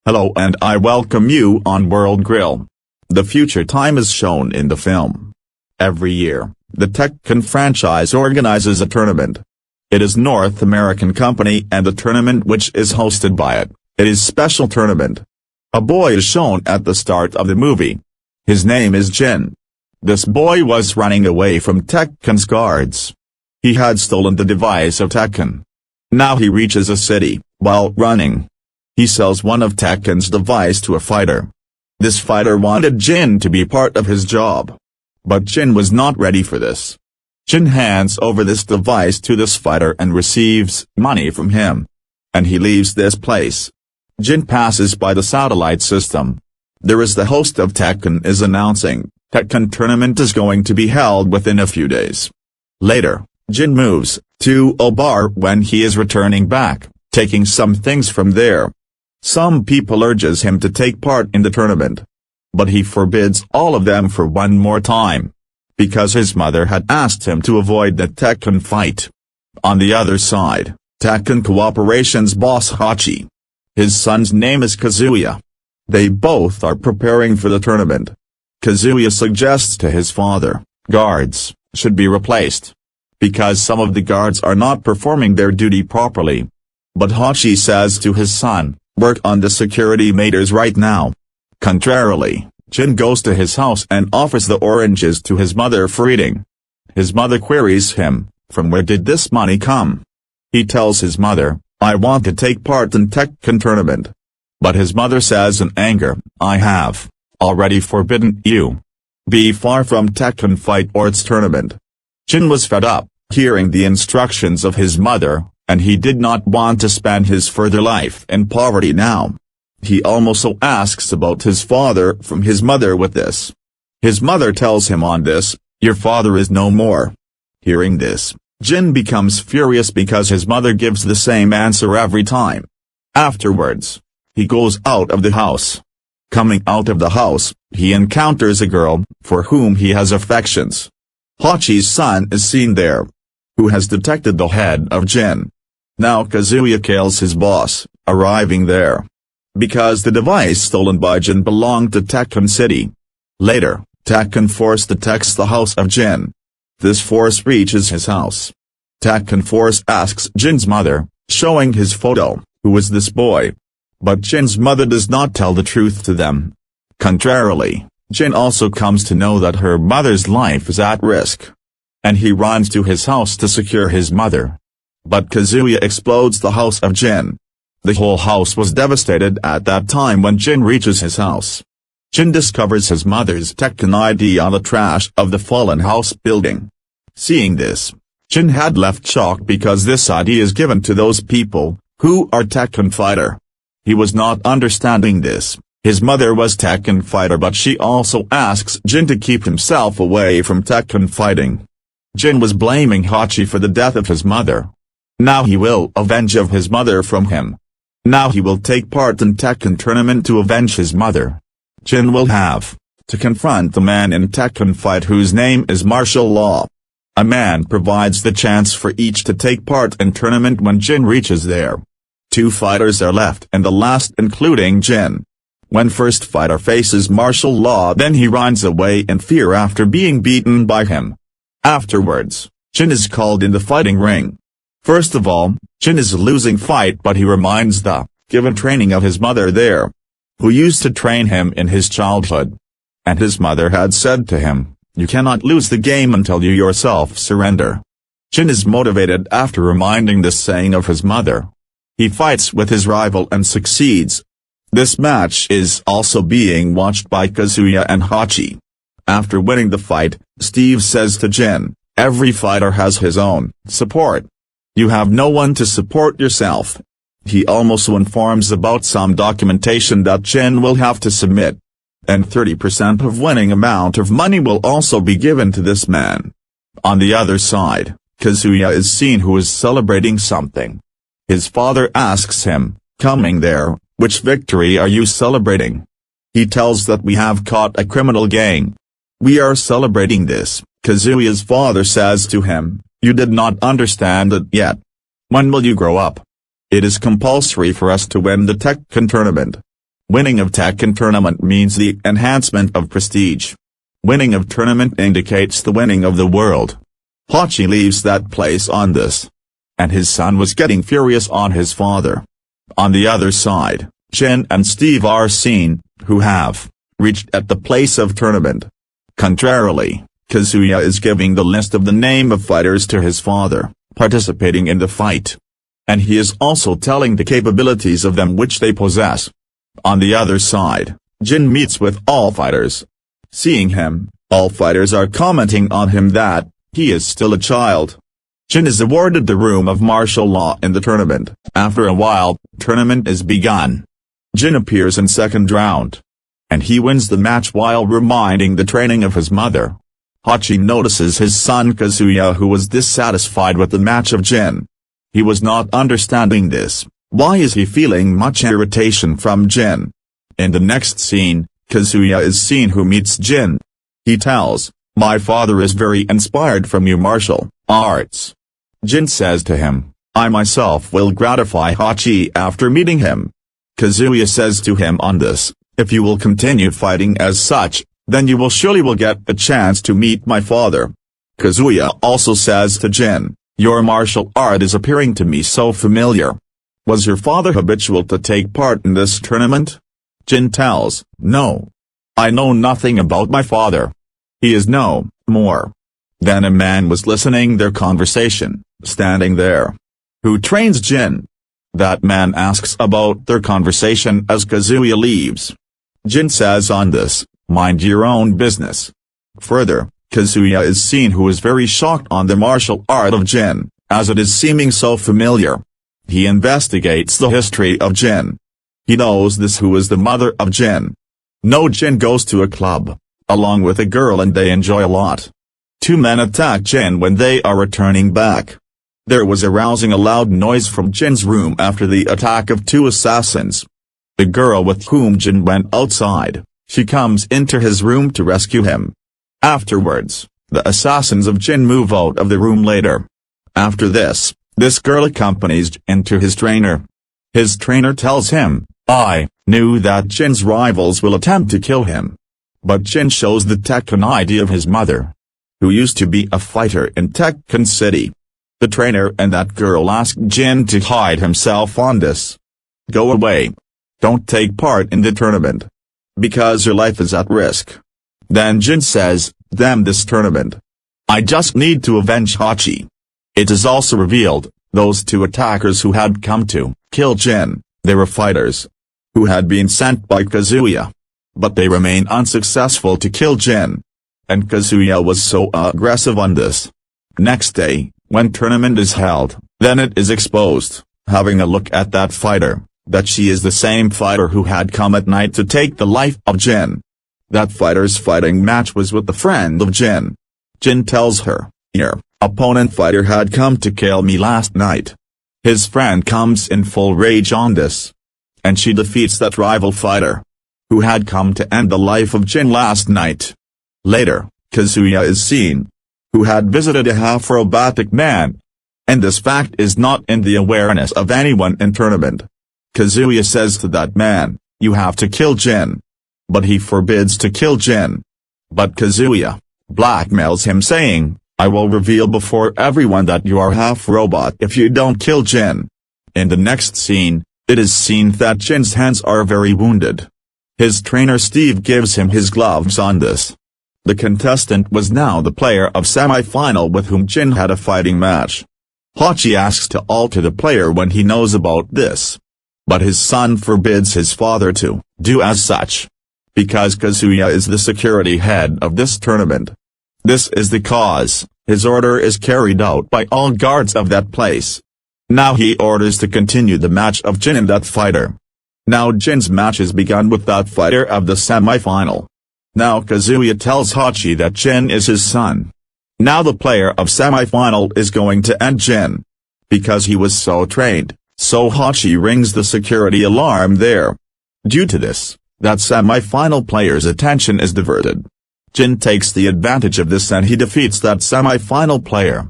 Hello and I welcome you on World Grill. The future time is shown in the film. Every year, the Tekken franchise organizes a tournament. It is North American company and the tournament which is hosted by it is special tournament. A boy is shown at the start of the movie. His name is Jin. This boy was running away from Tekken's guards. He had stolen the device of Tekken. Now he reaches a city, while running. He sells one of Tekken's device to a fighter. This fighter wanted Jin to be part of his job. But Jin was not ready for this. Jin hands over this device to this fighter and receives money from him. And he leaves this place. Jin passes by the satellite system. There is the host of Tekken is announcing, Tekken tournament is going to be held within a few days. Later, Jin moves to a bar when he is returning back, taking some things from there. Some people urges him to take part in the tournament. But he forbids all of them for one more time. Because his mother had asked him to avoid the Tekken fight. On the other side, Tekken Cooperation's boss Hachi. His son's name is Kazuya. They both are preparing for the tournament. Kazuya suggests to his father, guards should be replaced. Because some of the guards are not performing their duty properly. But Hachi says to his son, work on the security matters right now. Contrarily, Jin goes to his house and offers the oranges to his mother for eating. His mother queries him, from where did this money come? He tells his mother, I want to take part in Tekken tournament. But his mother says in anger, I have already forbidden you. Be far from Tekken fight or its tournament. Jin was fed up, hearing the instructions of his mother, and he did not want to spend his further life in poverty now. He also asks about his father from his mother with this. His mother tells him on this, your father is no more. Hearing this, Jin becomes furious because his mother gives the same answer every time. Afterwards, he goes out of the house. Coming out of the house, he encounters a girl, for whom he has affections. Hachi's son is seen there. Who has detected the head of Jin. Now Kazuya kills his boss, arriving there. Because the device stolen by Jin belonged to Tekken City. Later, Tekken Force detects the house of Jin. This force reaches his house. Tekken Force asks Jin's mother, showing his photo, who is this boy? But Jin's mother does not tell the truth to them. Contrarily, Jin also comes to know that her mother's life is at risk. And he runs to his house to secure his mother. But Kazuya explodes the house of Jin. The whole house was devastated at that time when Jin reaches his house. Jin discovers his mother's Tekken ID on the trash of the fallen house building. Seeing this, Jin had left shocked because this ID is given to those people, who are Tekken fighter. He was not understanding this. His mother was Tekken fighter but she also asks Jin to keep himself away from Tekken fighting. Jin was blaming Hachi for the death of his mother. Now he will avenge of his mother from him. Now he will take part in Tekken tournament to avenge his mother. Jin will have to confront the man in Tekken fight whose name is martial law. A man provides the chance for each to take part in tournament when Jin reaches there. 2 fighters are left and the last including Jin. When first fighter faces martial law then he runs away in fear after being beaten by him. Afterwards, Jin is called in the fighting ring. First of all, Jin is losing fight but he reminds the given training of his mother there. Who used to train him in his childhood. And his mother had said to him, you cannot lose the game until you yourself surrender. Jin is motivated after reminding this saying of his mother. He fights with his rival and succeeds. This match is also being watched by Kazuya and Hachi. After winning the fight, Steve says to Jin, every fighter has his own support. You have no one to support yourself. He also informs about some documentation that Jin will have to submit. And 30% of winning amount of money will also be given to this man. On the other side, Kazuya is seen who is celebrating something. His father asks him, coming there, which victory are you celebrating? He tells that we have caught a criminal gang. We are celebrating this, Kazuya's father says to him, you did not understand it yet. When will you grow up? It is compulsory for us to win the Tekken tournament. Winning of Tekken tournament means the enhancement of prestige. Winning of tournament indicates the winning of the world. Hachi leaves that place on this. And his son was getting furious on his father. On the other side, Jin and Steve are seen, who have reached at the place of tournament. Contrarily, Kazuya is giving the list of the name of fighters to his father, participating in the fight. And he is also telling the capabilities of them which they possess. On the other side, Jin meets with all fighters. Seeing him, all fighters are commenting on him that he is still a child. Jin is awarded the room of martial law in the tournament. After a while, tournament is begun. Jin appears in second round. And he wins the match while reminding the training of his mother. Hachi notices his son Kazuya, who was dissatisfied with the match of Jin. He was not understanding this. Why is he feeling much irritation from Jin? In the next scene, Kazuya is seen who meets Jin. He tells, "My father is very inspired from your martial arts." Jin says to him, "I myself will gratify Hachi after meeting him." Kazuya says to him on this, "If you will continue fighting as such, then you will surely get the chance to meet my father." Kazuya also says to Jin, "Your martial art is appearing to me so familiar. Was your father habitual to take part in this tournament?" Jin tells, "No. I know nothing about my father. He is no more." Then a man was listening their conversation, standing there. "Who trains Jin?" That man asks about their conversation as Kazuya leaves. Jin says on this, "Mind your own business." Further, Kazuya is seen who is very shocked on the martial art of Jin, as it is seeming so familiar. He investigates the history of Jin. He knows this who is the mother of Jin. No, Jin goes to a club, along with a girl, and they enjoy a lot. Two men attack Jin when they are returning back. There was arousing a loud noise from Jin's room after the attack of two assassins. The girl with whom Jin went outside, she comes into his room to rescue him. Afterwards, the assassins of Jin move out of the room later. After this girl accompanies Jin to his trainer. His trainer tells him, "I knew that Jin's rivals will attempt to kill him." But Jin shows the Tekken ID of his mother, who used to be a fighter in Tekken City. The trainer and that girl ask Jin to hide himself on this. "Go away. Don't take part in the tournament. Because your life is at risk." Then Jin says, "Damn this tournament. I just need to avenge Hachi." It is also revealed, those two attackers who had come to kill Jin, they were fighters who had been sent by Kazuya. But they remain unsuccessful to kill Jin. And Kazuya was so aggressive on this. Next day, when tournament is held, then it is exposed, having a look at that fighter, that she is the same fighter who had come at night to take the life of Jin. That fighter's fighting match was with the friend of Jin. Jin tells her, "Your opponent fighter had come to kill me last night." His friend comes in full rage on this. And she defeats that rival fighter, who had come to end the life of Jin last night. Later, Kazuya is seen, who had visited a half-robotic man. And this fact is not in the awareness of anyone in tournament. Kazuya says to that man, "You have to kill Jin." But he forbids to kill Jin. But Kazuya blackmails him saying, "I will reveal before everyone that you are half-robot if you don't kill Jin." In the next scene, it is seen that Jin's hands are very wounded. His trainer Steve gives him his gloves on this. The contestant was now the player of semi-final with whom Jin had a fighting match. Hachi asks to alter the player when he knows about this. But his son forbids his father to do as such. Because Kazuya is the security head of this tournament. This is the cause, his order is carried out by all guards of that place. Now he orders to continue the match of Jin and that fighter. Now Jin's match is begun with that fighter of the semi-final. Now Kazuya tells Hachi that Jin is his son. Now the player of semi-final is going to end Jin. Because he was so trained, so Hachi rings the security alarm there. Due to this, that semi-final player's attention is diverted. Jin takes the advantage of this and he defeats that semi-final player.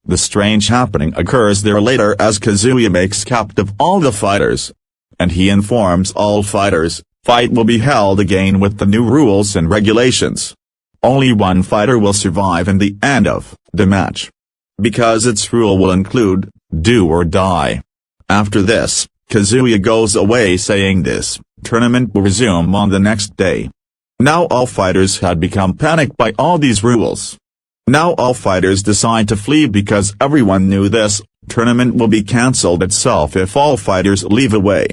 The strange happening occurs there later as Kazuya makes captive all the fighters. And he informs all fighters, Fight will be held again with the new rules and regulations. Only one fighter will survive in the end of the match. Because its rule will include, do or die. After this, Kazuya goes away saying this tournament will resume on the next day. Now all fighters had become panicked by all these rules. Now all fighters decide to flee because everyone knew this tournament will be cancelled itself if all fighters leave away.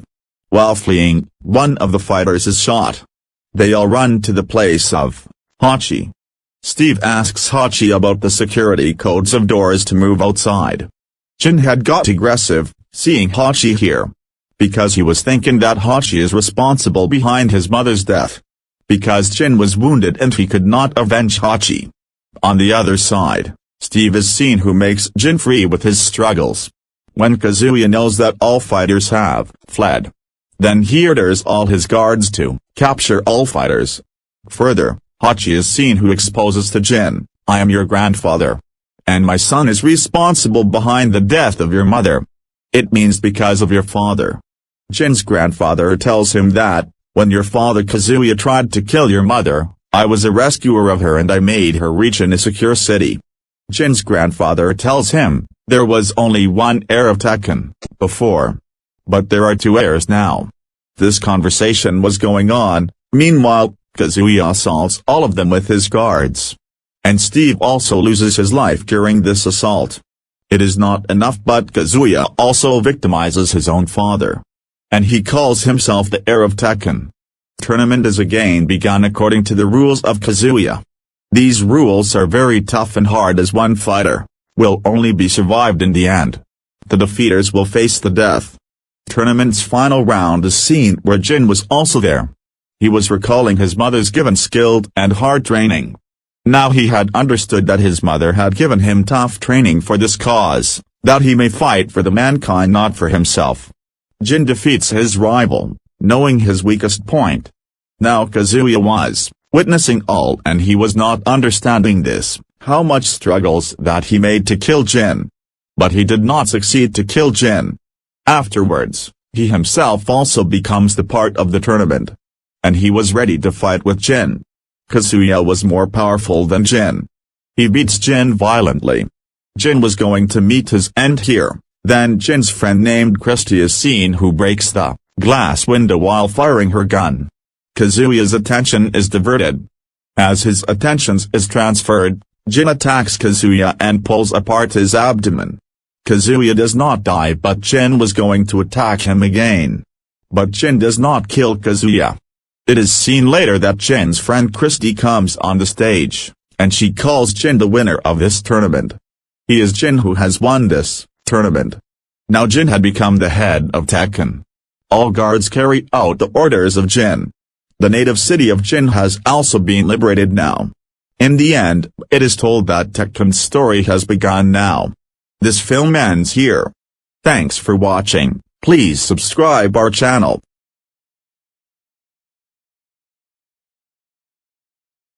While fleeing, one of the fighters is shot. They all run to the place of Hachi. Steve asks Hachi about the security codes of doors to move outside. Jin had got aggressive, seeing Hachi here. Because he was thinking that Hachi is responsible behind his mother's death. Because Jin was wounded and he could not avenge Hachi. On the other side, Steve is seen who makes Jin free with his struggles. When Kazuya knows that all fighters have fled, then he orders all his guards to capture all fighters. Further, Hachi is seen who exposes to Jin, I am your grandfather. And my son is responsible behind the death of your mother. It means because of your father. Jin's grandfather tells him that, when your father Kazuya tried to kill your mother, I was a rescuer of her and I made her reach in a secure city. Jin's grandfather tells him, there was only one heir of Tekken, before. But there are two heirs now. This conversation was going on, meanwhile, Kazuya assaults all of them with his guards. And Steve also loses his life during this assault. It is not enough but Kazuya also victimizes his own father. And he calls himself the heir of Tekken. Tournament is again begun according to the rules of Kazuya. These rules are very tough and hard as one fighter will only be survived in the end. The defeaters will face the death. Tournament's final round is seen where Jin was also there. He was recalling his mother's given skilled and hard training. Now he had understood that his mother had given him tough training for this cause, that he may fight for the mankind not for himself. Jin defeats his rival, knowing his weakest point. Now Kazuya was witnessing all and he was not understanding this, how much struggles that he made to kill Jin. But he did not succeed to kill Jin. Afterwards, he himself also becomes the part of the tournament. And he was ready to fight with Jin. Kazuya was more powerful than Jin. He beats Jin violently. Jin was going to meet his end here, then Jin's friend named Christy is seen who breaks the glass window while firing her gun. Kazuya's attention is diverted. As his attention is transferred, Jin attacks Kazuya and pulls apart his abdomen. Kazuya does not die but Jin was going to attack him again. But Jin does not kill Kazuya. It is seen later that Jin's friend Christy comes on the stage, and she calls Jin the winner of this tournament. He is Jin who has won this tournament. Now Jin had become the head of Tekken. All guards carry out the orders of Jin. The native city of Jin has also been liberated now. In the end, it is told that Tekken's story has begun now. This film ends here. Thanks for watching, please subscribe our channel.